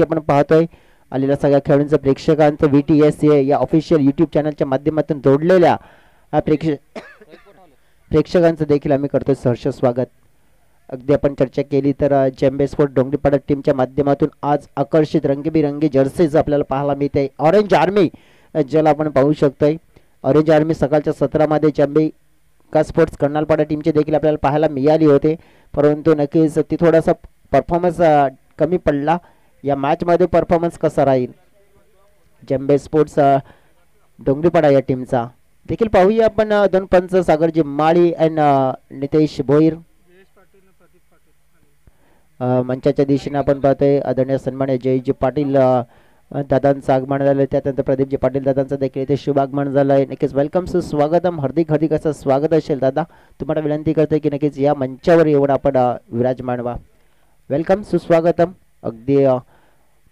आपण पाहतोय आलेल्या सगळ्या खेळाडूंचं प्रेक्षकांचं VTSA या ऑफिशियल यूट्यूब चॅनलच्या माध्यमातून जोडलेल्या प्रेक्षकांचं देखील आम्ही करतोय सहर्ष स्वागत. अगदी आपण चर्चा केली तर चेंबे स्पोर्ट डोंगरीपाडा टीमच्या माध्यमातून आज आकर्षित रंगीबिरंगी जर्सीज आपल्याला पाहायला मिळते. ऑरेंज आर्मी ज्याला आपण पाहू शकतोय. ऑरेंज आर्मी सकाळच्या सत्रामध्ये चेंबे का स्पोर्ट्स कर्नालपाडा टीमचे देखील आपल्याला पाहायला मिळाली होते, परंतु नक्कीच ती थोडासा परफॉर्मन्स कमी पडला. या मॅच मध्ये परफॉर्मन्स कसा राहील चेंबे स्पोर्ट्स डोंगरीपाडा या टीमचा देखील पाहूया आपण. दोन पंच सागरजी माळी अँड नितेश भोईर मंचाच्या दिशेने आपण पाहतोय. आदरणीय सन्मान्य जयजी पाटील दादांचं आगमन झालं, त्यानंतर प्रदीपजी पाटील दादांचं देखील इथे शुभ आगमन झालं आहे. नक्कीच वेलकम सुस्वागतम, हार्दिक हार्दिक असं स्वागत असेल दादा. तुम्हाला विनंती करते की नक्कीच या मंचावर एवढं आपण विराजमान व्हा. वेलकम सुस्वागतम. अगदी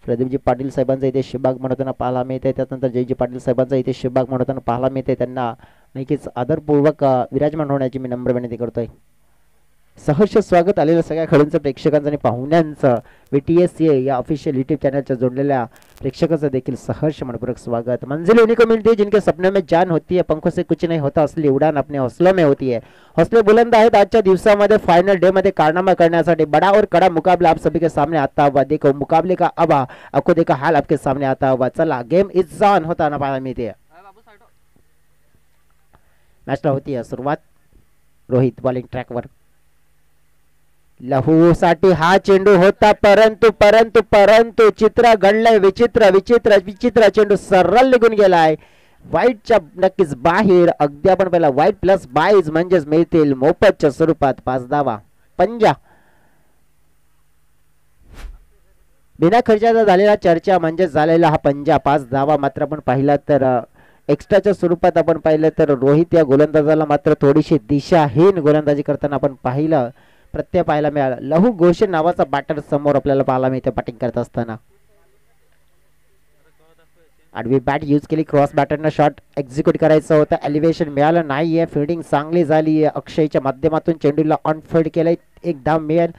प्रदीपजी पाटील साहेबांचा इथे शुभ आगमन होताना पाहायला मिळते, त्यानंतर जयजी पाटील साहेबांचा इथे शुभ आगमन होताना पाहायला मिळते. त्यांना नक्कीच आदरपूर्वक विराजमान होण्याची मी नम्र विनंती करतोय. सहर्ष स्वागत आलेल्या सगळ्या खेळाडूंचं प्रेक्षकांचं आणि पाहुण्यांचं VTSA या ऑफिशियल यूट्यूब चॅनलच्या जोडलेल्या प्रेक्षकांचं देखील सहर्ष मनपूर्वक स्वागत. मंजिल उन्हीं को मिलती है जिनके सपने में जान होती है, पंखों से कुछ नहीं होता, असली उडान अपने हौसलों में होती है. हौसले बुलंद आहेत. आजच्या दिवसामध्ये फायनल डे मध्ये कारनामा करण्यासाठी बड़ा और कड़ा मुकाबला आप सभी के सामने आता हुआ. देखो मुकाबले का अब आपको देखा हाल आपके सामने आता हुआ. चला गेम इज ऑन होता ना पाहायला मिळते. मॅचला होती है सुरुवात. रोहित बॉलिंग ट्रॅकवर. लहू साठी हा चेंडू होता, परंतु परंतु परंतु चित्र घडलंय. विचित्र विचित्र विचित्र चेंडू सरळ निघून गेलाय वाईटच्या नक्कीच बाहेर. अगदी आपण पहिला वाईट प्लस बाईज म्हणजेच मिळतील मोफतच्या स्वरूपात 5 धावा. पंजा बिना खर्चाचा झालेला चर्चा म्हणजे झालेला हा पंजा 5 धावा. मात्र आपण पाहिला तर एक्स्ट्राच्या स्वरूपात आपण पाहिलं तर रोहित या गोलंदाजाला मात्र थोडीशी दिशाहीन गोलंदाजी करताना आपण पाहिलं, प्रत्यय पाहायला मिळाला. लहू घोषे नावाचा बॅटर समोर आपल्याला पाहायला मिळते बॅटिंग करत असताना. आडवी बॅट यूज केली, क्रॉस बॅटरनं शॉट एक्झिक्यूट करायचं होतं, एलिव्हेशन मिळालं नाहीये. फिल्डिंग चांगली झाली आहे. अक्षयच्या माध्यमातून चेंडूला ऑन फील्ड केलंय, एक धाव मिळेल.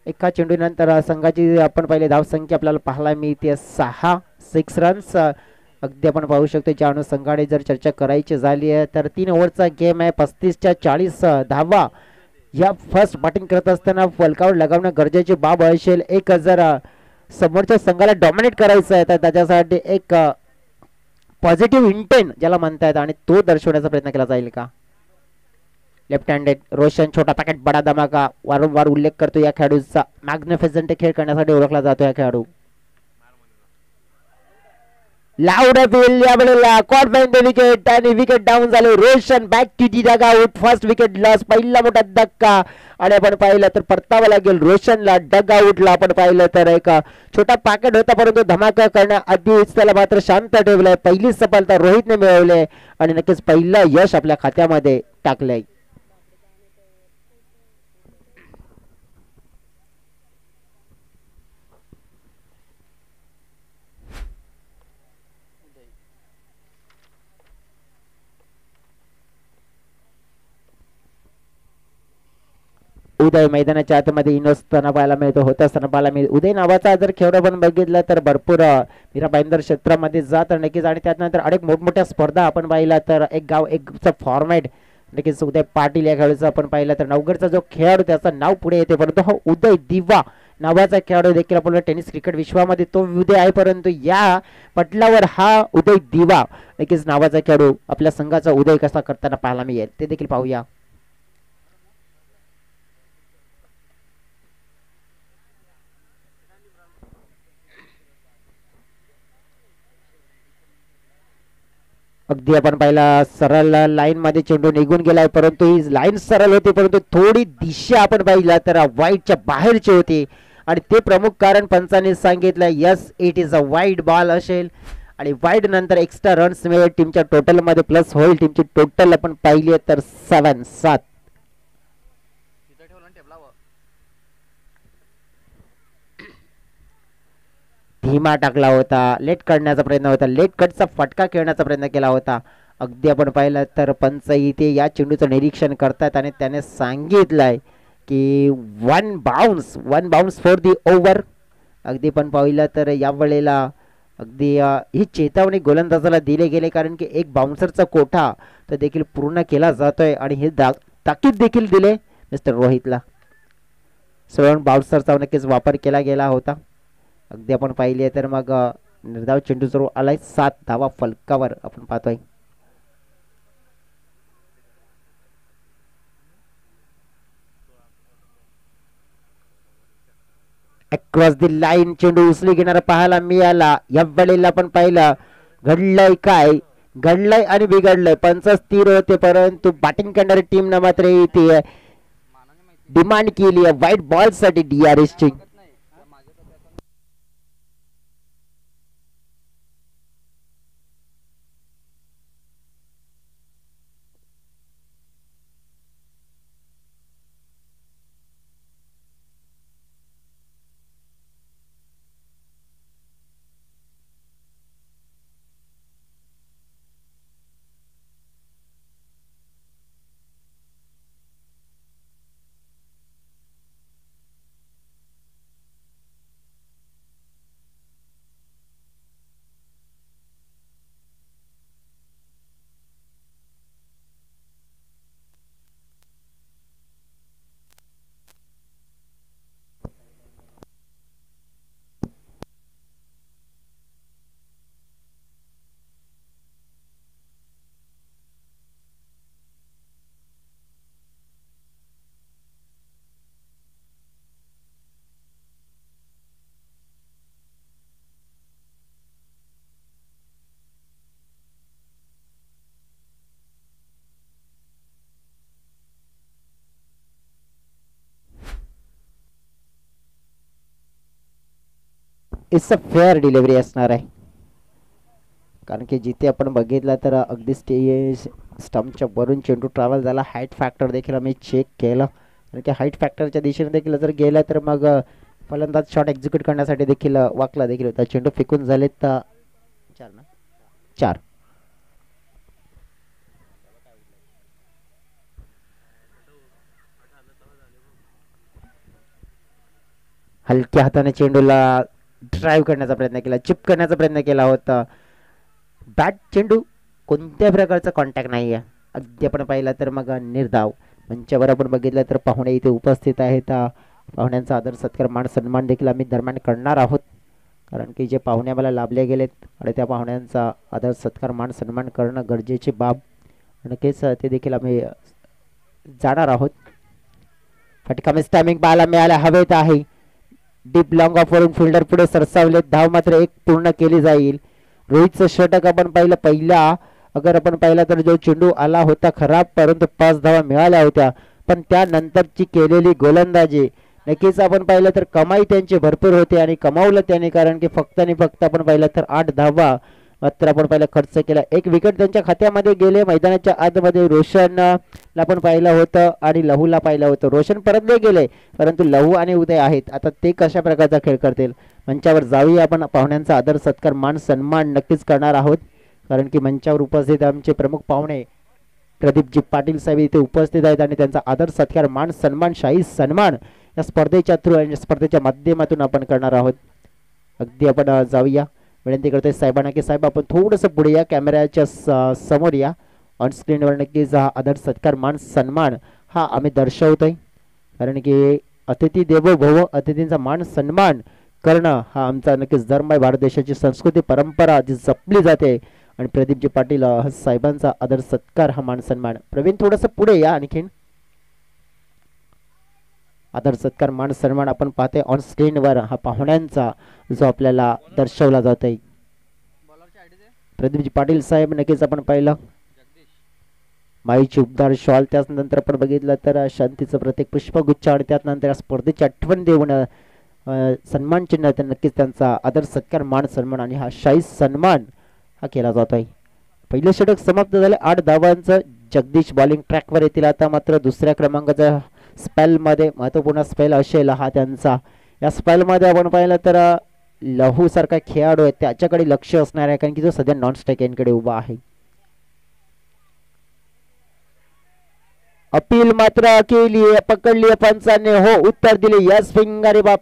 एका चेंडूनंतर संघाची आपण पहिले धावसंख्या आपल्याला पाहायला मिळते 6 रन्स. अगदी आपण पाहू शकतो ज्या अनुषंगाने जर चर्चा करायची झाली आहे तर 3 ओव्हरचा गेम आहे. 35च्या 40 धावा या फर्स्ट बॅटिंग करत असताना फलकावर लगावणं गरजेची बाब असेल. एक जर समोरच्या संघाला डॉमिनेट करायचं आहे तर त्याच्यासाठी एक पॉझिटिव्ह इंटेंट ज्याला म्हणतायत आणि तो दर्शवण्याचा प्रयत्न केला जाईल का. लेफ्ट हँडेड रोशन छोटा पॅकेट बडा धमाका वारंवार उल्लेख करतो या खेळाडूचा. मॅग्निफिसंट खेळ करण्यासाठी ओळखला जातो या खेळाडू. लाऊड अपील यावेळेला कॉट बाय द विकेट आणि विकेट डाऊन झाले. Roshan back to the dugout. First wicket loss. पहिला मोठा धक्का आणि आपण पाहिलं तर परतावा लागेल रोशनला. डग आउटला आपण पाहिलं तर एक छोटा पॅकेट होता, परंतु धमाका करण्याआधीच त्याला मात्र शांत ठेवलंय. पहिली सफलता रोहितने मिळवली आणि नक्कीच पहिलं यश आपल्या खात्यामध्ये टाकलंय. उदय मैदानाच्या आतमध्ये इनोस्ताना पाहायला मिळतो, होता असताना पाहायला मिळतो. उदय नावाचा जर खेळ पण बघितला तर भरपूर मीरा भाईंदर क्षेत्रामध्ये जात नक्कीच. आणि त्यानंतर अनेक मोठमोठ्या स्पर्धा आपण पाहिला तर एक गाव एकचा फॉर्मॅट नक्कीच. उदय पाटील या खेळाडूचा आपण पाहिला तर नवगडचा जो खेळाडू त्याचं नाव पुढे येते, परंतु हा उदय दिवा नावाचा खेळाडू देखील आपल्याला टेनिस क्रिकेट विश्वामध्ये तो उदय आहे, परंतु या पटलावर हा उदय दिवा नक्कीच नावाचा खेळाडू आपल्या संघाचा उदय कसा करताना पाहायला मिळेल ते देखील पाहूया. अगदी आपण पाहिला सरळ लाईन मध्ये चेंडू निघून गेलाय, परंतु ही लाईन सरळ होती परंतु थोडी दिशा आपण पाहिला तर वाईटच्या बाहेरची होती आणि ते प्रमुख कारण पंचाने सांगितलं. Yes it is a wide ball असेल आणि वाईड नंतर एक्स्ट्रा रन्स मिळेल. टीमच्या टोटल मध्ये प्लस होईल. टीमची टोटल आपण पाहिली तर 7. धीमा टाकला होता, लेट काढण्याचा प्रयत्न होता, लेट कटचा फटका खेळण्याचा प्रयत्न केला होता. अगदी आपण पाहिलं तर पंच इथे या चेंडूचं निरीक्षण करतात आणि त्याने सांगितलंय की one bounce for the over अगदी पण पाहिलं तर या वेळेला अगदी ही चेतावणी गोलंदाजाला दिले गेले, कारण की एक बाउन्सरचा कोठा तर देखील पूर्ण केला जातोय आणि हे ताकीद देखील दिले मिस्टर रोहितला. सोळून बाउन्सरचा नक्कीच वापर केला गेला होता. अगदी आपण पाहिले तर मग निर्धाव चेंडू जरूर आलाय 7 धावा फलकावर आपण पाहतोय. अक्रॉस द लाईन चेंडू उचली घेणारा पाहायला मिळाला. या वेळेला आपण पाहिलं घडलंय काय, घडलंय आणि बिघडलंय. पंच स्थिर होते, परंतु बॅटिंग करणारी टीम न मात्र इथे डिमांड केली आहे व्हाईट बॉल साठी DRS ची. इट्स अ फेअर डिलिव्हरी असणार आहे, कारण की जिथे आपण बघितलं तर अगदी स्टंपच्या वरून चेंडू ट्रॅव्हल झाला. हाईट फॅक्टर देखील आम्ही चेक केलं, कारण की हाईट फॅक्टरच्या दिशेने देखील जर गेला तर मग फलंदाज शॉट एक्झिक्यूट करण्यासाठी देखील वाकला देखील होता. चेंडू फेकून झालेत 4. हलक्या हाताने चेंडूला ड्राईव्ह करण्याचा प्रयत्न केला, चिप करण्याचा प्रयत्न केला होता. बॅट चेंडू कोणत्या प्रकारचा कॉन्टॅक्ट नाही आहे. अगदी आपण पाहिला तर मग निर्धाव मंचावर आपण बघितलं तर पाहुणे इथे उपस्थित आहेत. पाहुण्यांचा आदर सत्कार मान सन्मान देखील आम्ही दरम्यान करणार आहोत, कारण की जे पाहुणे आम्हाला लाभले गेलेत आणि त्या पाहुण्यांचा आदर सत्कार मान सन्मान करणं गरजेची बाब. नक्कीच ते देखील आम्ही जाणार आहोत. फटका टायमिंग पाहायला मिळाला हवेत आहे. डीप लॉंग ऑफ वरून फिल्डर पुढे सरसावले. धाव मात्र 1 पूर्ण केली जाईल. रोहितचं षटक आपण पाहिलं, पहिला अगर आपण पाहिला तर जो चेंडू आला होता खराब, परंतु 5 धावा मिळाल्या होत्या. पण त्यानंतरची केलेली गोलंदाजी नक्कीच आपण पाहिलं तर कमाई त्यांची भरपूर होती आणि कमावलं त्याने, कारण की फक्त आणि फक्त आपण पाहिलं तर 8 धावा मात्र आपण पाहिलं खर्च केला. 1 विकेट त्यांच्या खात्यामध्ये गेले. मैदानाच्या आतमध्ये रोशनला आपण पाहिलं होतं आणि लहूला पाहिलं होतं. रोशन परतले गेले, परंतु लहू आणि उदय आहेत. आता ते कशा प्रकारचा खेळ करतील. मंचावर जाऊया आपण. पाहुण्यांचा आदर सत्कार मान सन्मान नक्कीच करणार आहोत, कारण की मंचावर उपस्थित आमचे प्रमुख पाहुणे प्रदीपजी पाटील साहेब इथे उपस्थित आहेत आणि त्यांचा आदर सत्कार मान सन्मान शाही सन्मान या स्पर्धेच्या थ्रू आणि स्पर्धेच्या माध्यमातून आपण करणार आहोत. अगदी आपण जाऊया. विनंती करतोय साहेबांना की साहेब आपण थोडंसं पुढे या, कॅमेऱ्याच्या समोर या. ऑन स्क्रीनवर नक्कीच हा आदर सत्कार मान सन्मान हा आम्ही दर्शवतोय, कारण की अतिथी देवो भव, अतिथींचा मान सन्मान करणं हा आमचा नक्कीच धर्म आहे. भारत देशाची संस्कृती परंपरा जी जपली जाते आणि प्रदीपजी पाटील साहेबांचा आदर सत्कार हा मान सन्मान. प्रवीण थोडंसं पुढे या. आणखीन आदर सत्कार मान सन्मान आपण पाहते ऑन स्क्रीनवर हा पाहुण्यांचा जो आपल्याला दर्शवला जात आहे. प्रदीपजी पाटील साहेब नक्कीच आपण पाहिलं माईची उपदार शॉल, त्यानंतर आपण बघितलं तर शांतीचं प्रतीक पुष्पगुच्छ आणि त्यानंतर स्पर्धेची आठवण देऊन सन्मान चिन्ह नक्कीच त्यांचा आदर सत्कार मान सन्मान आणि हा शाही सन्मान हा केला जात आहे. पहिले षटक समाप्त झाले 8 धावांचं. जगदीश बॉलिंग ट्रॅकवर येतील. आता मात्र दुसऱ्या क्रमांकाचा स्पेल मध्ये महत्वपूर्ण स्पेल असेल हा त्यांचा. या स्पेल मध्ये आपण पाहिलं तर लहू सारखा खेळाडू आहे त्याच्याकडे लक्ष असणार आहे, कारण की जो सध्या नॉन स्ट्राईक एंडकडे उभा आहे. अपील मात्र केली, पकडली पंचाने, हो उत्तर दिले. यस फिंगर बाप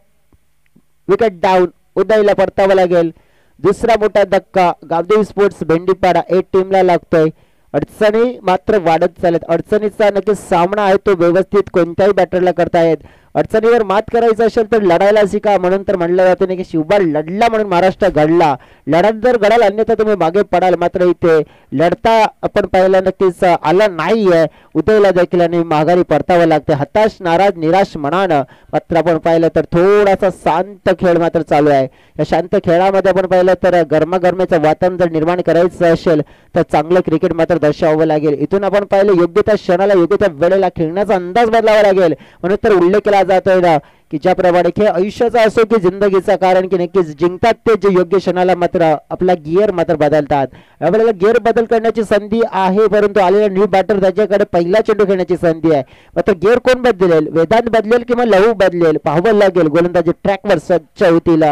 विकेट डाऊन. उदयला परतावा लागेल. दुसरा मोठा धक्का गावदेवी स्पोर्ट्स भेंडीपाडा ए टीमला लागतोय. अडचणी मात्र वाढत चालत. अडचणीचा नक्कीच सामना आहे तो व्यवस्थित कोणत्याही बॅटरला करतायत. अडचणीवर मात करायचं असेल तर लढायला शिका म्हणून तर म्हणलं जातं की शिवबा लढला म्हणून महाराष्ट्र घडला. लढत जर घडाल अन्यथा तुम्ही मागे पडाल. मात्र इथे लढता आपण पाहिलं नक्कीच आला नाहीये. उदयला देखील आणि माघारी परतावं लागते. हताश नाराज निराश मनानं मात्र आपण पाहिलं तर थोडासा शांत खेळ मात्र चालू आहे. या शांत खेळामध्ये आपण पाहिलं तर गरमागरमीचं वातावरण जर निर्माण करायचं असेल तर चांगलं क्रिकेट मात्र दर्शवावं लागेल. इथून आपण पाहिलं योग्य त्या क्षणाला योग्य त्या वेळेला खेळण्याचा अंदाज बदलावा लागेल. म्हणून तर उल्लेख केला जातोय ना की ज्याप्रमाणे खेळ आयुष्याचा असो की जिंदगीचा, कारण की नक्कीच जिंकतात ते जे योग्य क्षणाला मात्र आपला गिअर मात्र बदलतात. यावेळेला गिअर बदल करण्याची संधी आहे परंतु आलेला न्यू बॅटर त्याच्याकडे पहिला चेंडू खेळण्याची संधी आहे. मात्र गिअर कोण बदलेल? वेदांत बदलेल किंवा लहू बदलेल पाहावं लागेल. गोलंदाजी ट्रॅकवर सज्ज होतील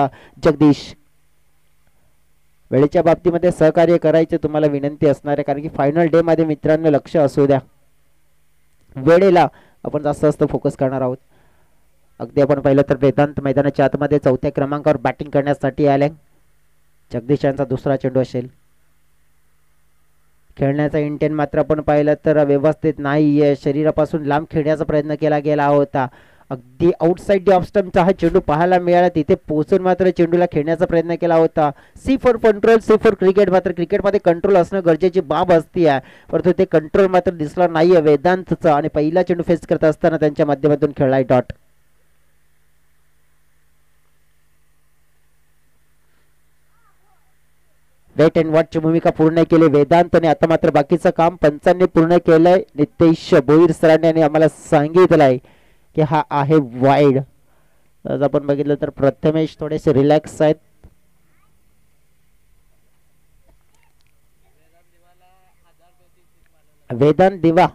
जगदीश. वेळेच्या बाबतीमध्ये सहकार्य करायचे तुम्हाला विनंती असणार आहे कारण की फायनल डे मध्ये मित्रांनो लक्ष असू द्या. वेळेला आपण जास्त फोकस करणार आहोत. अगदी आपण पाहिलं तर वेदांत मैदानाच्या आतमध्ये चौथ्या क्रमांकावर बॅटिंग करण्यासाठी आले. जगदीश यांचा दुसरा चेंडू असेल. खेळण्याचा इंटेंट मात्र आपण पाहिलं तर व्यवस्थित नाहीये. शरीरापासून लांब खेळण्याचा प्रयत्न केला गेला होता. अगदी आउटसाइड ऑफ स्टंपचा हा चेंडू पाहायला मिळाला. तिथे पोहोचून मात्र चेंडूला खेळण्याचा प्रयत्न केला होता. C for control, C for cricket. मात्र क्रिकेटमध्ये कंट्रोल असणं गरजेची बाब असते आहे परंतु ते कंट्रोल मात्र दिसला नाहीये वेदांतचा. आणि पहिला चेंडू फेस करत असताना त्यांच्या माध्यमातून खेळलाय डॉट. वेट अँड वॉचची भूमिका पूर्ण केली वेदांतने. आता मात्र बाकीचं काम पंचांनी पूर्ण केलंय. नितेश भोईर सरांनी आम्हाला सांगितलंय की हा आहे वाईड. आज आपण बघितलं तर प्रथमेश थोडेसे रिलॅक्स आहेत. वेदांत दिवा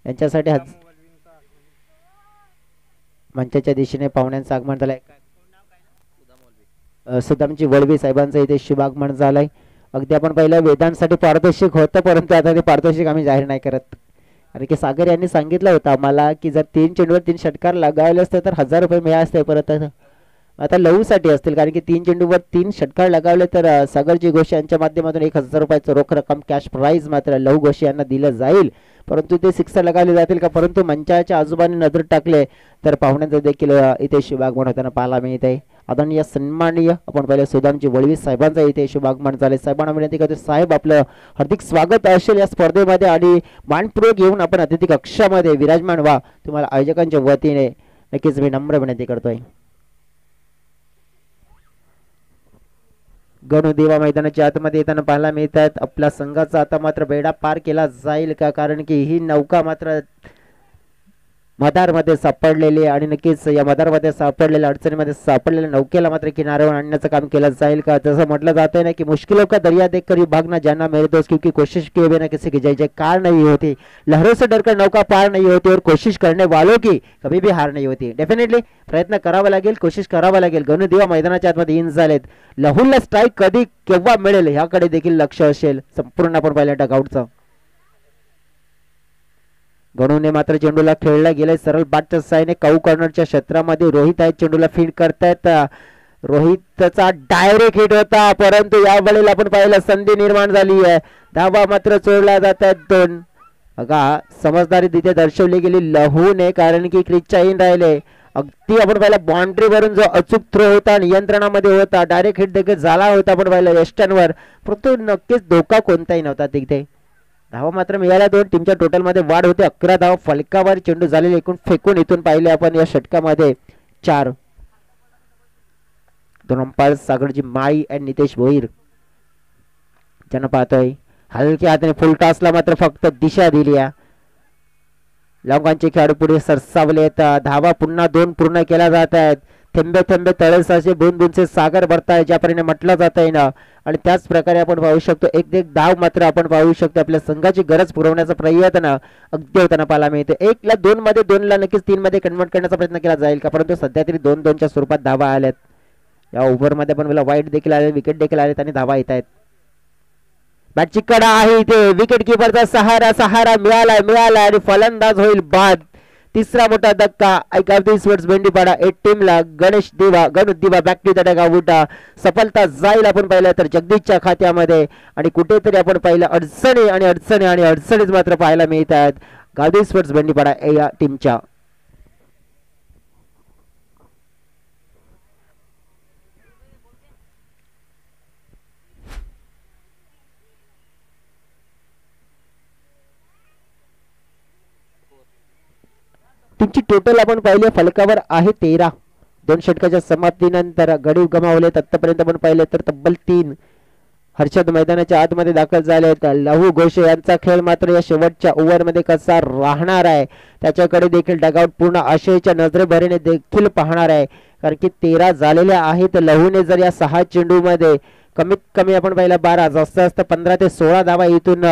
यांच्यासाठी मंचाच्या दिशेने पाहुण्यांचं आगमन झालंय. सुदामजी वळवी साहेबांचं इथे शुभागमन झालंय. अगदी आपण पहिलं वेदांसाठी पारदर्शक होतं परंतु आता ते पारदर्शक आम्ही जाहीर नाही करत. आणि की सागर यांनी सांगितलं होतं आम्हाला की जर 3 चेंडूवर 3 षटकार लगावले असते तर 1000 रुपये मिळाले असते. परत आता लहूसाठी असतील कारण की 3 चेंडूवर 3 षटकार लगावले तर सागरजी घोष यांच्या माध्यमातून 1000 रुपयाचं रोख रक्कम कॅश प्राइज मात्र लहू घोष यांना दिलं जाईल. परंतु ते 6 लगावले जातील का? परंतु मंचाच्या आजूबाजूने नजर टाकले तर पाहुण्यांचं देखील इथे शुभागमन होताना पाहायला मिळत आहे. आदरणीय सन्माननीय आपण पहिले सुदामजी वळवी साहेबांचा इथे शुभागमन झाले. साहेबांना विनंती करतो साहेब आपलं हार्दिक स्वागत असेल या स्पर्धेमध्ये आणि मानपूर्वक येऊन आपण अतिथी कक्षामध्ये विराजमान व्हा. तुम्हाला आयोजकांच्या वतीने नक्कीच मी नम्र विनंती करतोय. गणू देवा मैदानाच्या आतमध्ये येताना पाहायला मिळतात. आपल्या संघाचा आता मात्र बेडा पार केला जाईल का? कारण की ही नौका मात्र मदारमध्ये सापडलेली आणि नक्कीच या मदारमध्ये सापडलेल्या अडचणीमध्ये सापडलेल्या नौकेला मात्र किनाऱ्यावर आणण्याचं काम केलं जाईल का? तसं म्हटलं जातंय ना की मुश्किलों का दरिया देखकर ये भागना जाना मेरे दोस्त क्योंकि कोशिश किए बिना किसी की जय जयकार नहीं होती. लहरों से डरकर नौका पार नहीं होती और कोशिश करने वालों की कभी भी हार नहीं होती. डेफिनेटली प्रयत्न करावा लागेल, कोशिश करावा लागेल. गणू देवा मैदानाच्या आतमध्ये इन झालेत. लहूला स्ट्राईक कधी केव्हा मिळेल ह्याकडे देखील लक्ष असेल संपूर्ण आपण पाहिलं डगआउटचं. गणूने मात्र चेंडूला खेळला गेलाय सरळ बॅटच्या साहाय्याने. काऊ कॉर्नरच्या क्षेत्रामध्ये रोहित आहेत चेंडूला फीड करतायत. रोहितचा डायरेक्ट हिट होता परंतु या वेळेला आपण पाहिलं संधी निर्माण झाली आहे. धावा मात्र चोरल्या जात आहेत 2. बघा समजदारी तिथे दर्शवली गेली लहूने कारण की क्रिजच्या इन राहिले. अगदी आपण पाहिलं बाउंड्री वरून जो अचूक थ्रो होता नियंत्रणामध्ये होता. डायरेक्ट हिट देखील झाला होता आपण पाहिलं वेस्टर्नवर परंतु नक्कीच धोका कोणताही नव्हता तिथे. धावा मात्र मिळाल्या 2. टीमच्या टोटल मध्ये वाढ होते. 11 धावा फलकावर चेंडू झालेले एकूण फेकून इथून पाहिले आपण या षटकामध्ये 4. 2 अंपायर सागरजी माळी आणि नितेश भोईर ज्यांना पाहतोय हलक्या हाताने फुल टॉसला मात्र फक्त दिशा दिली आहे. लॉंगांचे खेळाडू पुढे सरसावले. धावा पुन्हा 2 पूर्ण केल्या जात आहेत. थेंबे थेंबे तळेसाचे बुंद बुंदचे सागर भरताय ज्याप्रमाणे म्हटलं जात आहे ना. आणि त्याच प्रकारे आपण पाहू शकतो एक धाव मात्र आपण पाहू शकतो आपल्या संघाची गरज पुरवण्याचा प्रयत्न अगदी होताना पाहायला मिळते. 1 ला 2 मध्ये 2 ला नक्कीच 3 मध्ये कन्वर्ट करण्याचा प्रयत्न केला जाईल का? परंतु सध्या तरी 2-2च्या स्वरूपात धावा आल्यात. या ओव्हरमध्ये पण मला वाईट देखील आले, विकेट देखील आलेत आणि धावा येत आहेत. बॅटची कडा आहे इथे. विकेट किपरचा सहारा मिळाला आणि फलंदाज होईल बाद. तिसरा मोठा धक्का गावदेवी स्पोर्ट्स भेंडीपाडा ए टीमला. गणेश दिवा बॅक टू द डगआउट. सफलता जाईल आपण पाहिलं तर जगदीशच्या खात्यामध्ये. आणि कुठेतरी आपण पाहिलं अडचणीच मात्र पाहायला मिळतात गावदेवी स्पोर्ट्स भेंडीपाडा या टीमच्या. टीमची टोटल आपण पाहिले फलकावर आहे 13. 2 षटकाच्या समाप्तीनंतर गडी गमावले आतापर्यंत आपण पाहिले तर तब्बल 3. हर्षद मैदानाच्या आतमध्ये दाखल झाले. लहू घोषे यांचा खेळ मात्र या शेवटच्या ओव्हरमध्ये कसा राहणार आहे त्याच्याकडे देखील डगआउट पूर्ण आशयाच्या नजरेभरीने देखील पाहणार आहे. कारण की 13 झालेल्या आहेत. लहूने जर या 6 चेंडूमध्ये कमीत कमी आपण पाहिलं 12 जास्त 15 ते 16 धावा इथून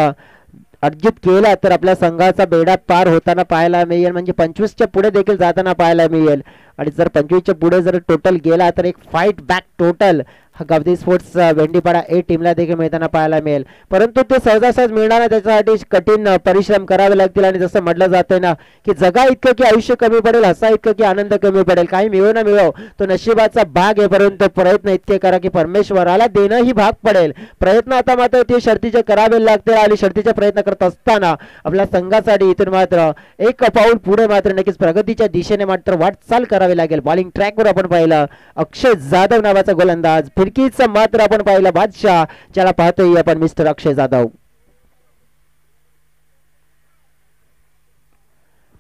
अर्जित केला तर आपल्या संघाचा बेडा पार होताना पाहायला मिळेल. म्हणजे 25च्या पुढे देखील जाताना पाहायला मिळेल. आणि जर 25च्या पुढे जर टोटल गेला तर एक fight back total Gavdevi sports Bhendipada A टीमला देखील मिळताना पाहायला मिळेल. परंतु ते सहजासहज मिळणार नाही. त्याच्यासाठी कठीण परिश्रम करावे लागतील. आणि जसं म्हटलं जातंय ना की जगा इतकं की आयुष्य कमी पडेल, हसा इतकं की आनंद कमी पडेल. काही मिळो ना मिळो तो नशिबाचा भाग आहे. परंतु प्रयत्न इतके करा की परमेश्वराला देणंही भाग पडेल. प्रयत्न आता मात्र ते शर्तीचे करावे लागतील. आणि शर्तीचे प्रयत्न करत असताना आपल्या संघासाठी इथून मात्र एक पाऊल पुढे मात्र नक्कीच प्रगतीच्या दिशेने मात्र वाटचाल करावी लागेल. बॉलिंग ट्रॅकवर आपण पाहिलं अक्षय जाधव नावाचा गोलंदाज. फिरकीचा मात्र आपण पाहिलं बादशाह, ज्याला पाहतोय आपण मिस्टर अक्षय जाधव.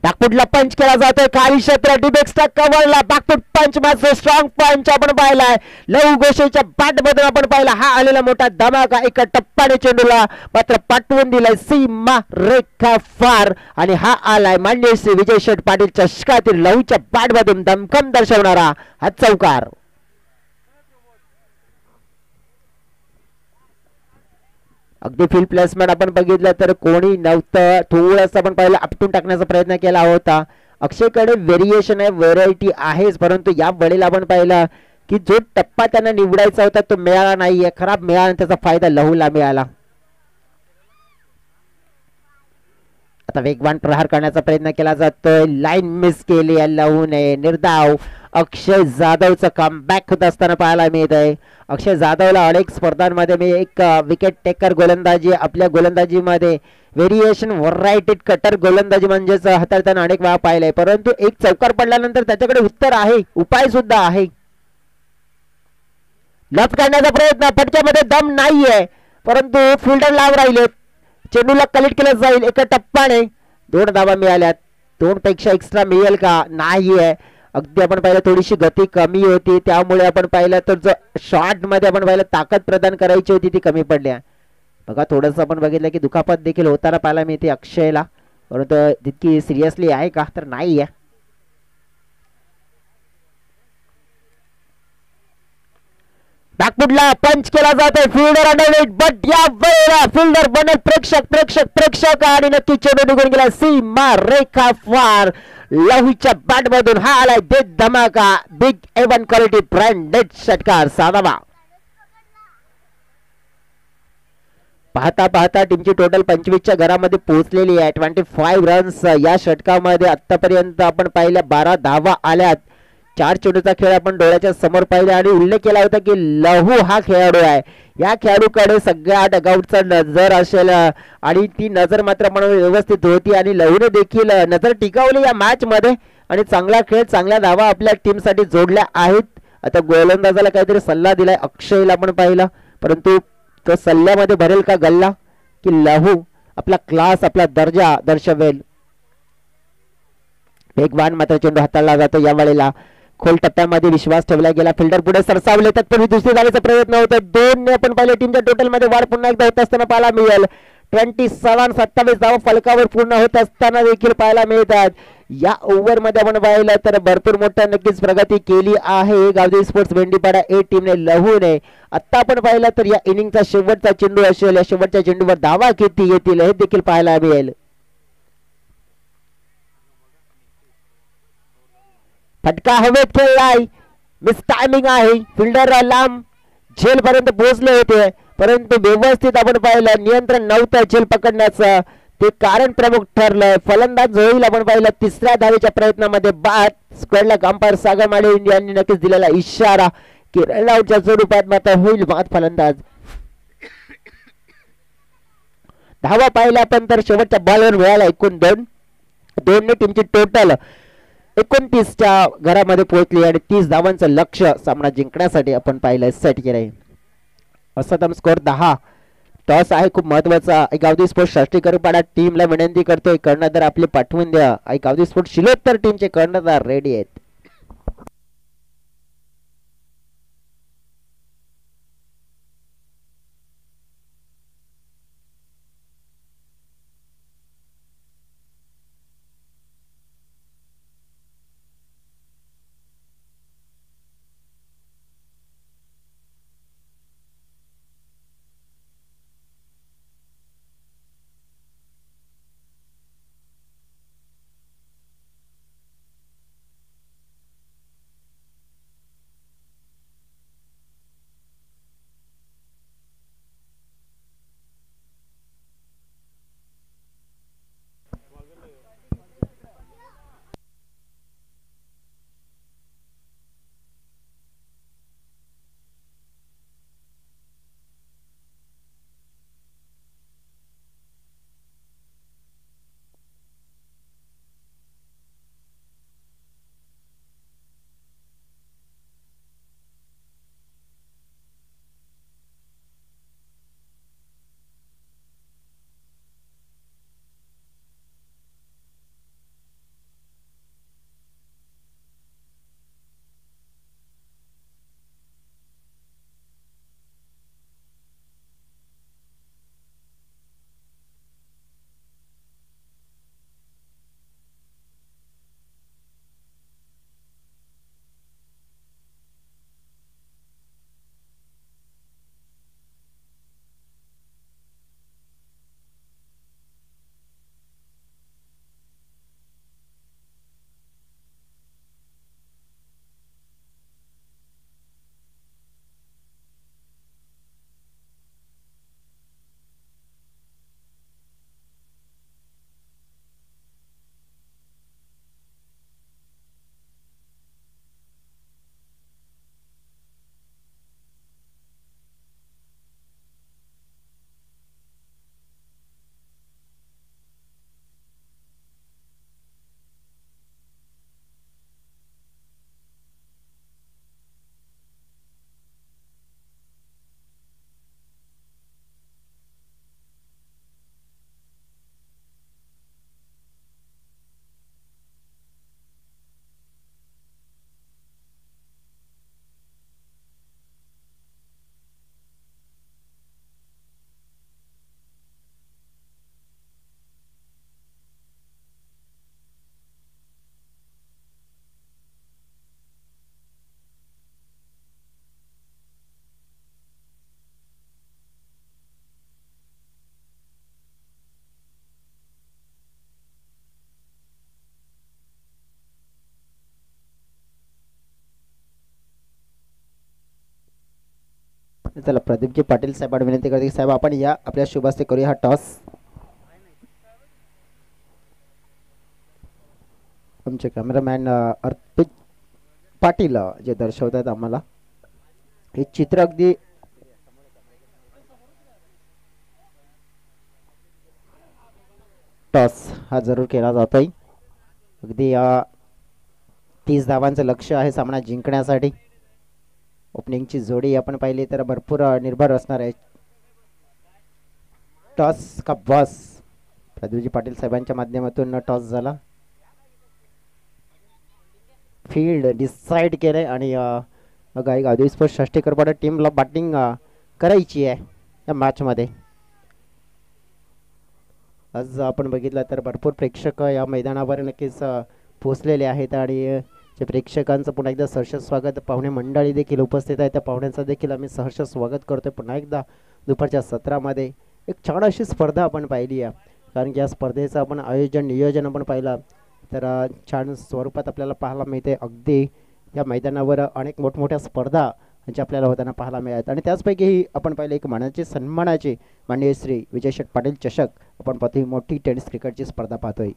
बॅकफुटला पंच केला जातोय. खाली क्षेत्र डिबेक्सचा कव्हरला बॅकफुट पंच मात्र स्ट्रॉंग पंच आपण पाहिलाय. लहू घोषेच्या बॅट मधून आपण पाहिला हा आलेला मोठा धमाका. एका टप्प्याने चेंडूला मात्र पाठवून दिलाय सीमा रेखा फार. आणि हा आलाय मान्य श्री विजय शेठ पाटील चषकातील लहूच्या बॅट मधून दमखम दर्शवणारा हा चौकार. अगदी फील्ड प्लेसमेंट आपण बघितलं तर कोणी नव्हतं. थोडंसं आपण पाहिलं आपटून टाकण्याचा प्रयत्न केला होता. अक्षयकडे व्हेरिएशन आहे, व्हेरायटी आहेच. परंतु या वेळेला आपण पाहिलं की जो टप्पा त्यांना निवडायचा होता तो मिळाला नाहीये. खराब मिळाला आणि त्याचा फायदा लहूला मिळाला. आता वेगवान प्रहार करण्याचा प्रयत्न केला जातोय. लाईन मिस केली आहे लहूने. निर्धाव अक्षय जाधवचं कमबॅक होत असताना पाहायला मिळत आहे. अक्षय जाधवला अनेक स्पर्धांमध्ये मी एक विकेट टेकर गोलंदाजी आपल्या गोलंदाजीमध्ये व्हेरिएशन व्हरायटी कटर गोलंदाजी म्हणजेच हाताळताना अनेक वेळा पाहिलंय. परंतु एक चौकार पडल्यानंतर त्याच्याकडे उत्तर आहे, उपाय सुद्धा आहे. लप करण्याचा प्रयत्न, फटक्यामध्ये दम नाहीये परंतु फिल्डर लांब राहिले. चेंडूला कलेक्ट केलं जाईल एका टप्प्याने. 2 धावा मिळाल्यात. 2 पेक्षा एक्स्ट्रा मिळेल का? नाहीये. अगदी आपण पाहिलं थोडीशी गती कमी होती. त्यामुळे आपण पाहिलं तर जो शॉट मध्ये आपण पाहिलं ताकद प्रदान करायची होती ती कमी पडली. बघा थोडंसं आपण बघितलं की दुखापत देखील होताना पाहायला मिळते अक्षयला. परंतु तितकी सिरियसली आहे का तर नाही आहे. बॅकफुटला पंच केला जातोय. फिल्डर अंडरनेट बट या वेळेला फिल्डर बनेल प्रेक्षक आणि नक्की चेंडू निघून गेला सीमा रेखा फार. लहूच्या बॅट मधून हा आलाय देत धमाका. बिग एवन क्वालिटी ब्रँडेड षटकार साधावा. पाहता पाहता टीमची टोटल 25च्या घरामध्ये पोहोचलेली आहे. 25 रन्स या षटकामध्ये आतापर्यंत आपण पाहिल्या 12 धावा आल्यात. 4 चेंडूचा खेळ आपण डोळ्याच्या समोर पाहिला आणि उल्लेख केला होता की लहू हा खेळाडू आहे. या खेळाडूकडे सगळ्या डगआउटचा नजर असेल आणि ती नजर मात्र म्हणून व्यवस्थित होती आणि लहूने देखील नजर टिकवली या मॅच मध्ये आणि चांगला खेळ चांगल्या धावा आपल्या टीम साठी जोडल्या आहेत. आता गोलंदाजाला काहीतरी सल्ला दिलाय अक्षयला आपण पाहिला. परंतु तो सल्ल्यामध्ये भरेल का गल्ला की लहू आपला क्लास आपला दर्जा दर्शवेल. वेगवान मात्र चेंडू हाताळला जातो. या वेळेला खोल टप्प्यामध्ये विश्वास ठेवला गेला. फिल्डर पुढे सरसावले तत्पूर्वी दुसरी धावेचा प्रयत्न होता. 2 ने आपण पाहिले. टीमच्या टोटल मध्ये वाढ पुन्हा एकदा होत असताना पाहायला मिळेल. 27 धावा फलकावर पूर्ण होत असताना देखील पाहायला मिळतात. या ओव्हर मध्ये आपण पाहिलं तर भरपूर मोठा नक्कीच प्रगती केली आहे गावदेवी स्पोर्ट्स भेंडीपाडा ए टीमने लहूने. आता आपण पाहिलं तर या इनिंगचा शेवटचा चेंडू असेल. या शेवटच्या चेंडूवर धावा किती येतील हे देखील पाहायला मिळेल. फटका हवेत खेळलाय. मिस टायमिंग आहे. फिल्डर लांब झेल पर्यंत पोहोचले होते परंतु व्यवस्थित आपण पाहिलं नियंत्रण नव्हतं झेल पकडण्याचं. ते कारण प्रमुख ठरलंय. फलंदाज होईल आपण पाहिलं तिसऱ्या धावेच्या प्रयत्नामध्ये बाद. स्क्वेअरला अंपायर सागर माळे यांनी नक्कीच दिलेला इशारा की रन आउटच्या स्वरूपात मात्र होईल बाद फलंदाज. धावा पाहिल्या आपण तर शेवटच्या बॉलवर मिळाला एकूण दोन्ही टीमची टोटल 29च्या घरामध्ये पोहोचली आणि 30 धावांचं लक्ष सामना जिंकण्यासाठी आपण पाहिलंय सेट केलंय. असतम स्कोर 10. टॉस आहे खूप महत्वाचा. गावदी स्पोर्ट्स षष्टी करूपाडा टीमला विनंती करतोय कर्णधार आपले पाठवून द्या. गावदी स्पोर्ट्स शिलोत्तर टीमचे कर्णधार रेडी आहेत. चला प्रदीपजी पाटील साहेबांना विनंती करते साहेब आपण या आपल्या शुभास्ते करूया हा टॉस. आमचे कॅमेरामॅन अर्पित पाटील जे दर्शवतात आम्हाला हे चित्र अगदी टॉस हा जरूर केला जातोय. अगदी 30 धावांचं लक्ष आहे सामना जिंकण्यासाठी. ओपनिंगची जोडी आपण पाहिली तर भरपूर निर्भर असणार आहे. टॉस का बॉस प्रदीपजी पाटील साहेबांच्या माध्यमातून टॉस झाला. फील्ड डिसाइड केलंय आणि गावदी स्पोर्ट्स षष्टी करपाडा टीमला बॅटिंग करायची आहे या मॅचमध्ये. आज आपण बघितलं तर भरपूर प्रेक्षक या मैदानावर नक्कीच पोहोचलेले आहेत आणि जे प्रेक्षकांचं पुन्हा एकदा सहर्ष स्वागत. पाहुणे मंडळी देखील उपस्थित आहे त्या पाहुण्यांचं देखील आम्ही सहर्ष स्वागत करतोय पुन्हा एकदा दुपारच्या सत्रामध्ये. एक छान अशी स्पर्धा आपण पाहिली आहे कारण की या स्पर्धेचं आपण नियोजन आपण पाहिलं तर छान स्वरूपात आपल्याला पाहायला मिळते. अगदी या मैदानावर अनेक मोठमोठ्या स्पर्धा यांचे आपल्याला होताना पाहायला मिळत आणि त्याचपैकी आपण पाहिले एक मानाचे सन्मानाचे माननीय श्री विजय शेठ पाटील चषक आपण पाहतोय मोठी टेनिस क्रिकेटची स्पर्धा पाहतोय.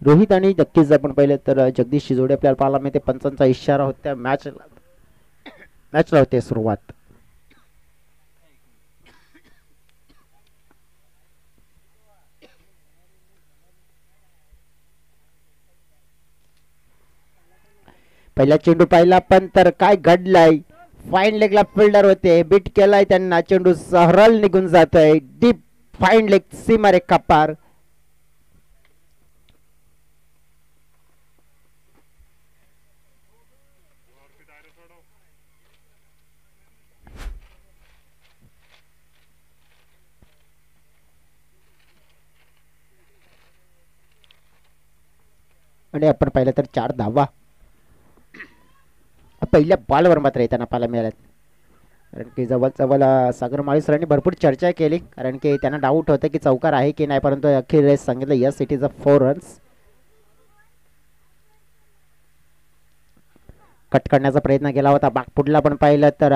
रोहित आणि नक्कीच आपण पाहिलं तर जगदीश शिजोडे आपल्याला पाहायला मिळते. पंचांचा इशारा होता मॅचला होते सुरुवात. पहिला चेंडू पाहिला पण तर काय घडलाय. फाईन लेगला फिल्डर होते, बीट केलाय त्यांना. चेंडू सरळ निघून जातोय डीप फाईन लेग सीमारेखा पार. आणि आपण पाहिलं तर 4 धावा पहिल्या बॉलवर मात्र येताना पाहायला मिळाल्यात. कारण की जवळ सागर माळी सरांनी भरपूर चर्चा केली कारण की त्यांना डाऊट होतं की चौकार आहे की नाही, परंतु अखेर सांगितलं yes it is a 4 runs. Cut करण्याचा प्रयत्न केला होता बागपुडला पण पाहिलं तर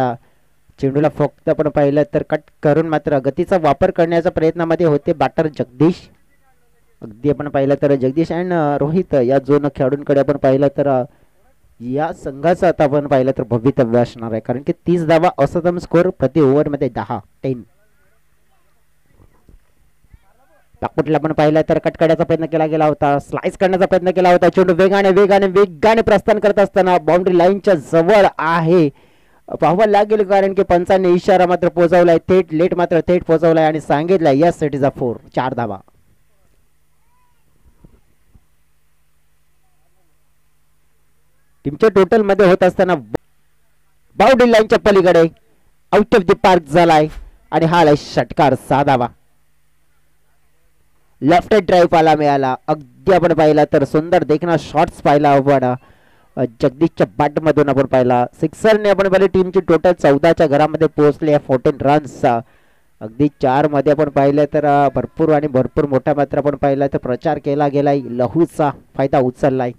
चेंडूला फक्त पण पाहिलं तर कट करून मात्र गतीचा वापर करण्याच्या प्रयत्नामध्ये होते बॅटर जगदीश. अगदी आपण पाहिलं तर जगदीश अँड रोहित या दोन खेळाडूंकडे आपण पाहिलं तर या संघाचं आता आपण पाहिलं तर भवितव्य असणार आहे कारण की 30 धावा औसतम स्कोर प्रति ओव्हरमध्ये 10 पाकुटला पण पाहिलं तर कट करण्याचा प्रयत्न केला गेला होता, स्लाइस करण्याचा प्रयत्न केला होता. चेंडू वेगाने प्रस्थान करत असताना बाउंड्री लाईनच्या जवळ आहे पाहावं लागेल कारण की पंचांनी इशारा मात्र पोहोचवलाय थेट लेट मात्र थेट पोहोचवलाय आणि सांगितलंय यस इट इज अ 4. 4 धावा. टीमच्या टोटल मध्ये होत असताना बाउंड्री लाईनच्या पलीकडे आउट ऑफ द पार्क झालाय आणि हा षटकार 6 धावा. लेफ्ट ड्राईव्ह पाहायला मिळाला. अगदी आपण पाहिला तर सुंदर देखना शॉट्स पाहिला आपण जगदीशच्या बॅट मधून आपण पाहिला. सिक्सरने आपण पाहिले टीमची टोटल 14च्या घरामध्ये पोहोचले 14 रन्स. अगदी 4 मध्ये आपण पाहिलं तर भरपूर मोठा मात्र आपण पाहिलं तर प्रचार केला गेलाय, लहूचा फायदा उचललाय.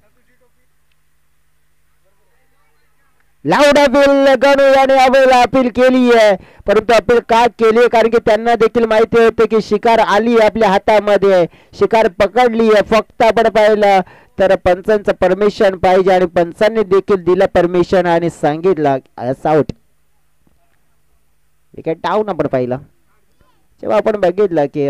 लाऊड अपील गणू याने अपील केली आहे परंतु अपील का केली कारण की त्यांना देखील माहिती होते की शिकार आली आपल्या हातामध्ये, शिकार पकडली आहे. फक्त आपण पाहिलं तर पंचांचं परमिशन पाहिजे आणि पंचांनी देखील दिलं परमिशन आणि सांगितलं आउट. विकेट डाऊन आपण पाहिलं. जेव्हा आपण बघितलं की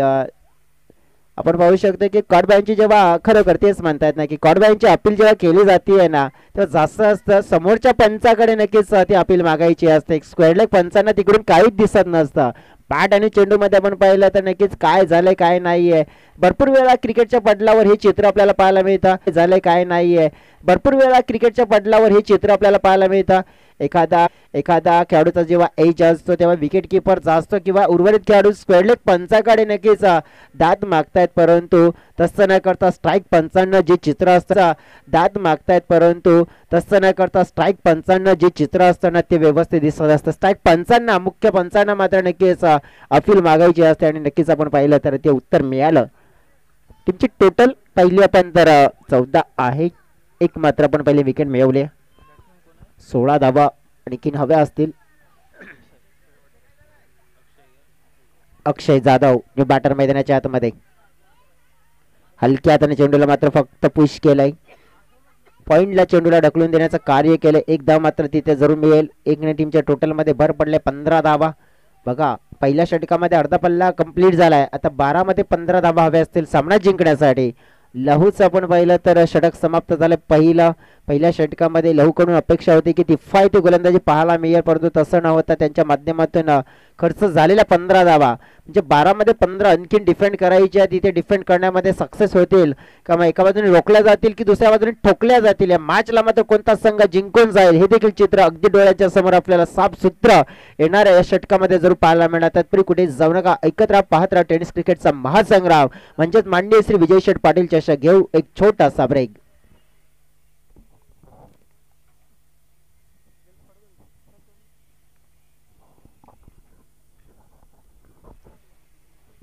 आपण पाहू शकतो की कॉडबॅनची जेव्हा खरोखर तेच म्हणतात ना की कॉडबॅनची अपील जेव्हा केली जाते ना तेव्हा जास्त असतं समोरच्या पंचाकडे नक्कीच ती अपील मागायची असते. स्क्वेअर लेग पंचांना तिकडून काहीच दिसत नसतं. बॅट आणि चेंडू मध्ये आपण पाहिलं तर नक्कीच काय झालंय काय नाहीये. भरपूर वेळा क्रिकेटच्या पडलावर हे चित्र आपल्याला पाहायला मिळतं झालंय काय नाहीये. भरपूर वेळा क्रिकेटच्या पडलावर हे चित्र आपल्याला पाहायला मिळतं. एखादा खेळाडूचा जेव्हा एज असतो तेव्हा विकेट किपर असतो किंवा उर्वरित खेळाडू स्क्वेअर लेग पंचाकडे नक्कीच दाद मागतायत परंतु तसं न करता स्ट्राईक पंचांना जे चित्र असतं दाद मागतायत परंतु तसं न करता स्ट्राईक पंचांना जे चित्र असतं ना ते व्यवस्थित दिसत असतं. स्ट्राईक पंचांना मुख्य पंचांना मात्र नक्कीच अपील मागायची असते आणि नक्कीच आपण पाहिलं तर ते उत्तर मिळालं. टीमची टोटल पहिली आपण तर 14 आहे. एक मात्र आपण पहिले विकेट मिळवले. 16 धावा आणखीन हव्या असतील. अक्षय जाधव जो बॅटर मैदानाच्या आतमध्ये हलक्या हाताने चेंडूला मात्र फक्त पुश केलाय. पॉइंटला चेंडूला ढकलून देण्याचं कार्य केलं. एक धाव मात्र तिथे जरूर मिळेल. एकने टीमच्या टोटल मध्ये भर पडले 15 धावा. बघा पहिल्या षटकामध्ये अर्धा पल्ला कंप्लीट झालाय. आता 12 मध्ये 15 धावा हव्या असतील सामना जिंकण्यासाठी. लहूच आपण पाहिलं तर षटक समाप्त झालं. पहिल्या षटकामध्ये लहूकडून अपेक्षा होती की तिफायती गोलंदाजी पाहायला मिळेल परंतु तसं न होता त्यांच्या माध्यमातून खर्च झालेल्या 15 धावा म्हणजे 12 मध्ये 15 आणखीन डिफेंड करायच्या तिथे डिफेंड करण्यामध्ये सक्सेस होतील का मग एका बाजूने रोखल्या जातील की दुसऱ्या बाजूने ठोकल्या जातील. या मॅचला मात्र कोणता संघ जिंकून जाईल हे देखील चित्र अगदी डोळ्याच्या समोर आपल्याला साफ सूत्र येणाऱ्या या षटकामध्ये जरूर पाहायला मिळणार. तत्पूर्वी कुठे जाऊ नका, ऐकत राहा, पाहत राहा टेनिस क्रिकेटचा महासंग्राम म्हणजेच माननीय श्री विजय शेठ पाटील चषक. घेऊ एक छोटासा ब्रेक.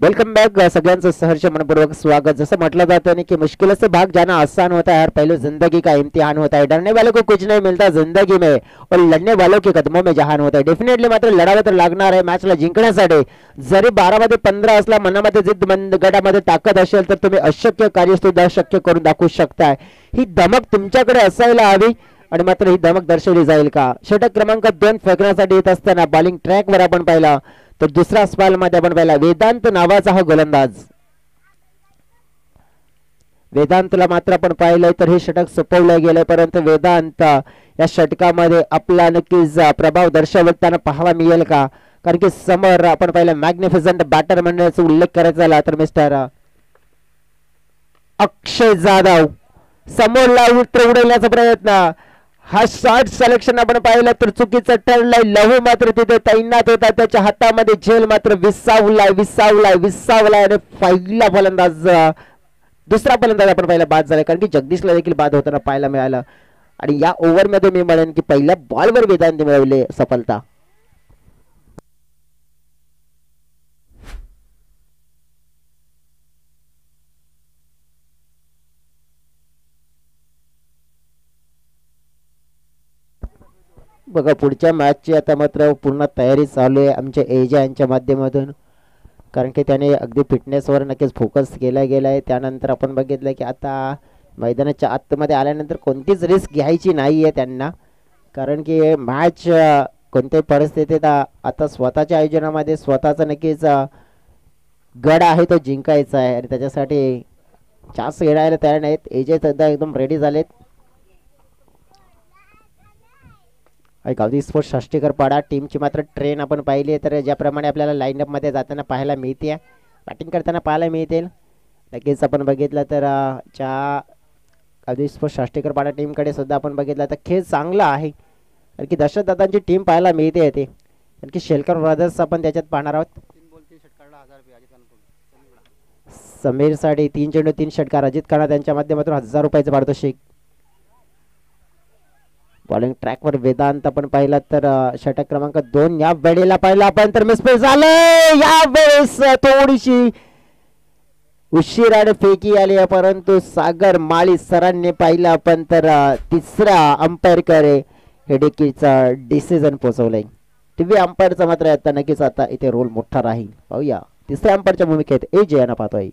वेलकम बैक सगळ्यांचं सहर्ष मनपूर्वक स्वागत। जैसे म्हटलं जाता है कि मुश्किलों से भाग जाना आसान होता है, हर पहलू जिंदगी का इम्तिहान होता है। डरने वालों को कुछ नहीं मिलता जिंदगी में और लढणे वालों के कदमों में जहान होता है। डेफिनेटली मात्र लढावं तर लागणार आहे मॅचला जिंकण्यासाठी। जरी 12 मध्ये 15 असला, मनामध्ये जिद्द, गटामध्ये ताकद असेल तर तुम्ही अशक्य कार्य सुद्धा शक्य करून दाखवू शकताय। ही धमक तुमच्याकडे असायला हवी आणि मात्र ही धमक दर्शवली जाईल का? षटक क्रमांक 2 फेकण्यासाठी येत असताना बॉलिंग ट्रॅकवर आपण पाहिला तर दुसरा स्पाल मध्ये आपण पाहिला वेदांत नावाचा हा गोलंदाज। वेदांतला मात्र आपण पाहिलंय तर हे षटक सोपवलं गेलंय, परंतु वेदांत या षटकामध्ये आपला नक्कीच प्रभाव दर्शवताना पाहायला मिळेल का? कारण की समोर आपण पाहिलं मॅग्निफिसंट बॅटर म्हणण्याचा उल्लेख करायचा झाला तर मिस्टर अक्षय जाधव समोरला उडवण्याचा प्रयत्न, हा शॉर्ट सिलेक्शन आपण पाहिलं तर चुकीचं ठरलंय। लहू मात्र तिथे तैनात होता, त्याच्या हातामध्ये झेल मात्र विसावलाय आणि पहिला फलंदाज दुसरा फलंदाज आपण पाहिला बाद झाला, कारण की जगदीशला देखील बाद होताना पाहायला मिळालं। आणि या ओव्हरमध्ये मी म्हणेन की पहिल्या बॉलवर वेदांत मिळवले सफलता। बघा पुढच्या मॅचची आता मात्र पूर्ण तयारी चालू आहे आमच्या एजा यांच्या माध्यमातून, कारण की त्याने अगदी फिटनेसवर नक्कीच फोकस केला गेला आहे। त्यानंतर आपण बघितलं की आता मैदानाच्या आतमध्ये आल्यानंतर कोणतीच रिस्क घ्यायची नाही आहे त्यांना, कारण की मॅच कोणत्याही परिस्थितीत आता स्वतःच्या आयोजनामध्ये स्वतःचा नक्कीच गड आहे तो जिंकायचा आहे आणि त्याच्यासाठी जास्त खेळायला तयार नाहीत। एजे सध्या एकदम रेडी झालेत। गावदी स्पोर्ट्स शास्त्रीकर पाडा टीमची मात्र ट्रेन आपण पाहिली तर ज्याप्रमाणे आपल्याला लाईनअप मध्ये जाताना पाहायला मिळते, बॅटिंग करताना पाहायला मिळतील। नक्कीच आपण बघितलं तर गावदी स्पोर्ट्स शास्त्रीकर पाडा टीमकडे सुद्धा आपण बघितलं तर खेळ चांगला आहे, कारण की दशरथदादांची टीम पाहायला मिळते येते, कारण की शेलकर ब्रदर्स आपण त्याच्यात पाहणार आहोत। समीर साडे 3 चेंडू 3 षटकार, अजित खाना त्यांच्या माध्यमातून 1000 रुपयाचं पारितोषिक। बॉलिंग ट्रॅकवर वेदांत आपण पाहिला तर षटक क्रमांक 2 या वेळेला पाहिला आपण तर मिसफिल झालं। या वेळेस थोडीशी उशिराने फेकी आली, परंतु सागर माळी सरांनी पाहिलं आपण तर तिसरा अंपायर करे हे देखीलचा डिसिजन पोहोचवलंय। टीव्ही अंपायरचा मात्र आता नक्कीच आता इथे रोल मोठा राहील। पाहूया तिसऱ्या अंपायरच्या भूमिकेत एजे यांना पाहतोय।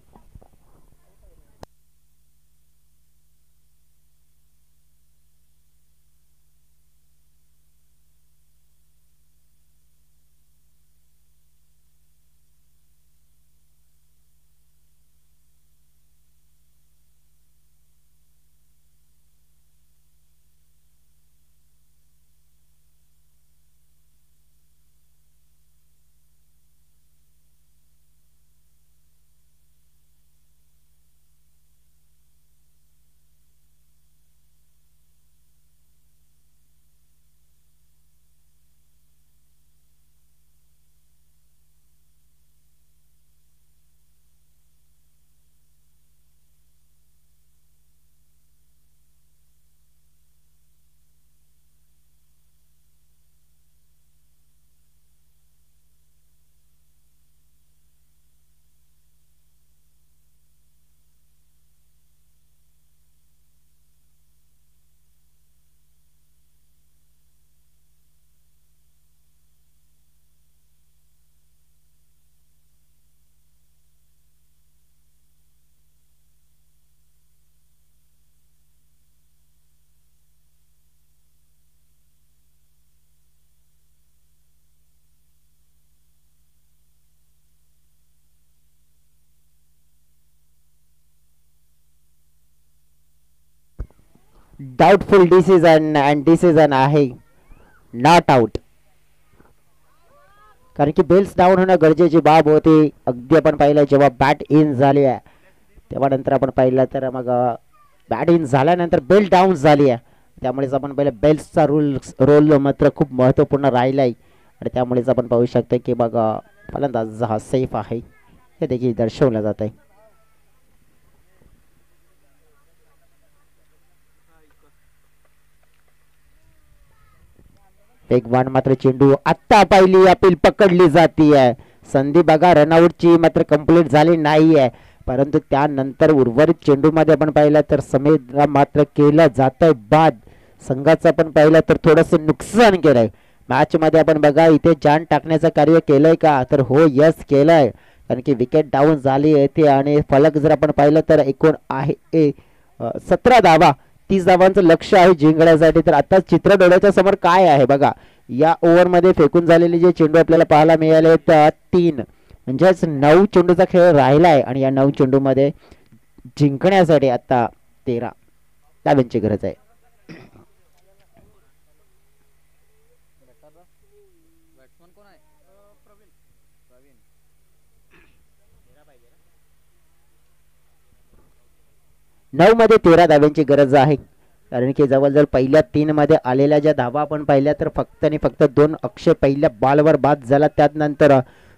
डाउटफुल डिसिजन अँड डिसिजन आहे नॉट आउट, कारण की बेल्स डाऊन होणं गरजेची बाब होती। अगदी आपण पाहिलं जेव्हा बॅट इन झाली आहे तेव्हा नंतर आपण पाहिलं तर मग बॅट इन झाल्यानंतर बेल डाऊन झाली आहे, त्यामुळेच आपण पाहिलं बेल्सचा रोल मात्र खूप महत्त्वपूर्ण राहिला आहे आणि त्यामुळेच आपण पाहू शकतो की मग फलंदाज हा सेफ आहे हे देखील दर्शवलं जात आहे। वेगवान मात्र चेंडू आता पहिली अपील पकडली जाती है, संधी बघा रनआउटची मात्र कंप्लीट झाली नाही आहे, परंतु त्यानंतर उर्वरित चेंडूमध्ये आपण पाहिलं तर समीरला मात्र केलं जातंय बाद. संघाचं आपण पाहिलं तर थोडंसं नुकसान केलंय मॅच मध्ये. आपण बघा इथे जान टाकण्याचं कार्य केलंय का, तर हो यस केलंय, कारण की विकेट डाऊन झाली येते आणि फलक जर आपण पाहिलं तर एकूण आहे 17 धावा. 30 धावांचं लक्ष आहे जिंकण्यासाठी. तर आता चित्र डोळ्याच्या समोर काय आहे बघा, या ओव्हरमध्ये फेकून झालेले जे चेंडू आपल्याला पाहायला मिळाले 3, म्हणजेच 9 चेंडूचा खेळ राहिला आहे आणि या 9 चेंडूमध्ये जिंकण्यासाठी आता 13 धावांची गरज आहे. नऊ मध्ये 13 धाव्यांची गरज आहे, कारण की जवळजवळ पहिल्या 3 मध्ये आलेल्या ज्या धावा आपण पाहिल्या तर फक्त आणि फक्त 2 अक्षय पहिल्या बॉलवर बाद झाला. त्यानंतर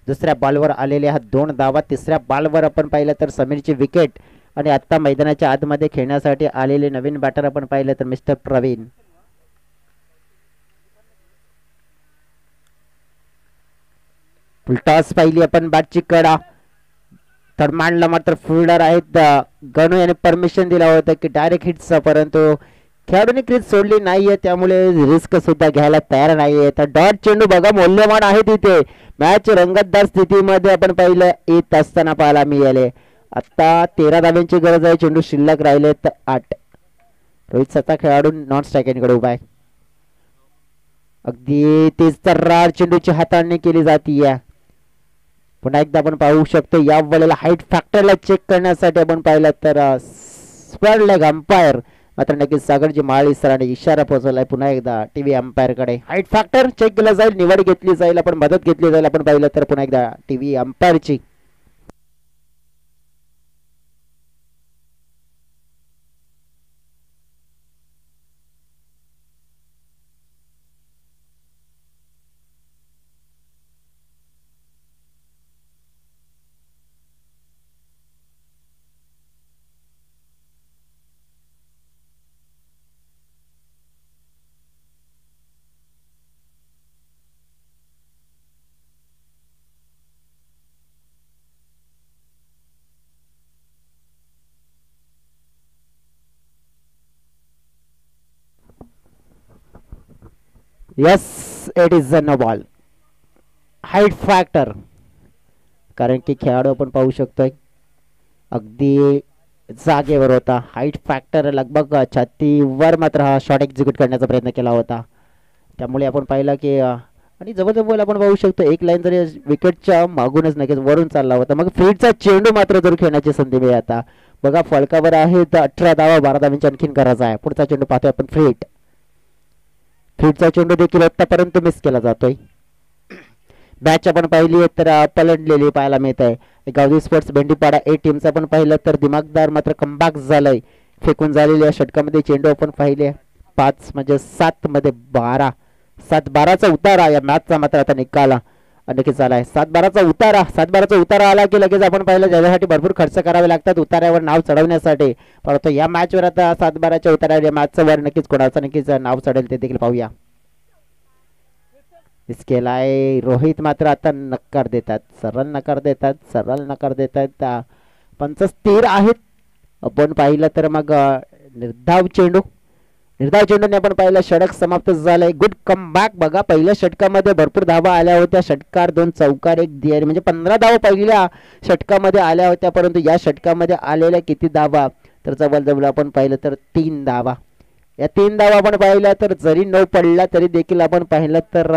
दुसऱ्या बॉलवर आलेल्या 2 धावा, तिसऱ्या बॉलवर आपण पाहिलं तर समीरची विकेट आणि आता मैदानाच्या आतमध्ये खेळण्यासाठी आलेले नवीन बॅटर आपण पाहिलं तर मिस्टर प्रवीण. टॉस पाहिली आपण बॅटची कडा थर्डमॅनला मात्र फिल्डर आहेत गणू याने परमिशन दिला होता की डायरेक्ट हिट्स, परंतु खेळाडूने क्रीज सोडली नाहीये त्यामुळे रिस्क सुद्धा घ्यायला तयार नाहीये. तर डॉट चेंडू बघा मौल्यवान आहे तिथे, मॅच रंगतदार स्थितीमध्ये आपण पाहिलं येत असताना पाहायला मिळाले. आता 13 धाव्यांची गरज आहे, चेंडू शिल्लक राहिले तर 8. रोहित सत्ता खेळाडू नॉन स्ट्रायकिंगकडे उभा आहे. अगदी तेच तर्रार चेंडूची हाताळणी केली जाते. पुन्हा एकदा आपण पाहू शकतो या वेळेला हाईट फॅक्टरला चेक करण्यासाठी आपण पाहिलं तर स्क्वेअर लेग अंपायर मात्र नक्कीच सागरजी माळी सरांनी इशारा पोहोचवलाय पुन्हा एकदा टीव्ही अंपायर कडे. हाईट फॅक्टर चेक केला जाईल, निवड घेतली जाईल, आपण मदत घेतली जाईल. आपण पाहिलं तर पुन्हा एकदा टीव्ही अंपायरची yes it is a no ball. Height factor, कारण की खेळाडू आपण पाहू शकतोय अगदी जागेवर होता. हाईट फॅक्टर लगभग छातीवर मात्र हा शॉट एक्झिक्यूट करण्याचा प्रयत्न केला होता, त्यामुळे आपण पाहिलं की आणि जवळजवळ आपण पाहू शकतो एक लाईन जरी विकेटच्या मागूनच नक्कीच वरून चालला होता. मग फील्डचा चेंडू मात्र जर खेळण्याची संधी मिळेल. आता बघा फलकावर आहे तर 18 धावा, 12 धावांची आणखीन गरज आहे. पुढचा चेंडू पाहतोय आपण फील्डचा चेंडू देखील आतापर्यंत मिस केला जातोय. मॅच आपण पाहिली तर पलटलेली पाहायला मिळत आहे. गावदी स्पोर्ट्स भेंडीपाडा ए टीमचा आपण पाहिलं तर दिमागदार मात्र कमबॅक झालंय. फेकून झालेल्या षटकामध्ये चेंडू आपण पाहिले 5 म्हणजे 7 मध्ये 12, 7-12चा उतारा या मॅचचा मात्र आता निकाल नक्कीच आलाय. 7-12चा उतारा आला की लगेच आपण पाहिलं त्याच्यासाठी भरपूर खर्च करावे लागतात उतार्यावर नाव चढवण्यासाठी, परंतु या मॅचवर आता 7-12च्या उतार्यावर या मॅचचं वर नक्कीच कोणाचं नक्कीच नाव चढेल ते देखील पाहूया. केलाय रोहित मात्र आता नकार देतात, सरळ नकार देतात. पंच स्थिर आहेत. आपण पाहिलं तर मग निर्धाव चेंडूने आपण पाहिलं षटक समाप्त झालंय. गुड कमबॅक बघा, पहिल्या षटकामध्ये भरपूर धावा आल्या होत्या, षटकार 2 चौकार 1 दियारी म्हणजे 15 धावा पहिल्या षटकामध्ये आल्या होत्या, परंतु या षटकामध्ये आलेल्या किती धावा तर जवळजवळ आपण पाहिलं तर 3 धावा. या 3 धावा आपण पाहिल्या तर जरी 9 पडला तरी देखील आपण पाहिलं तर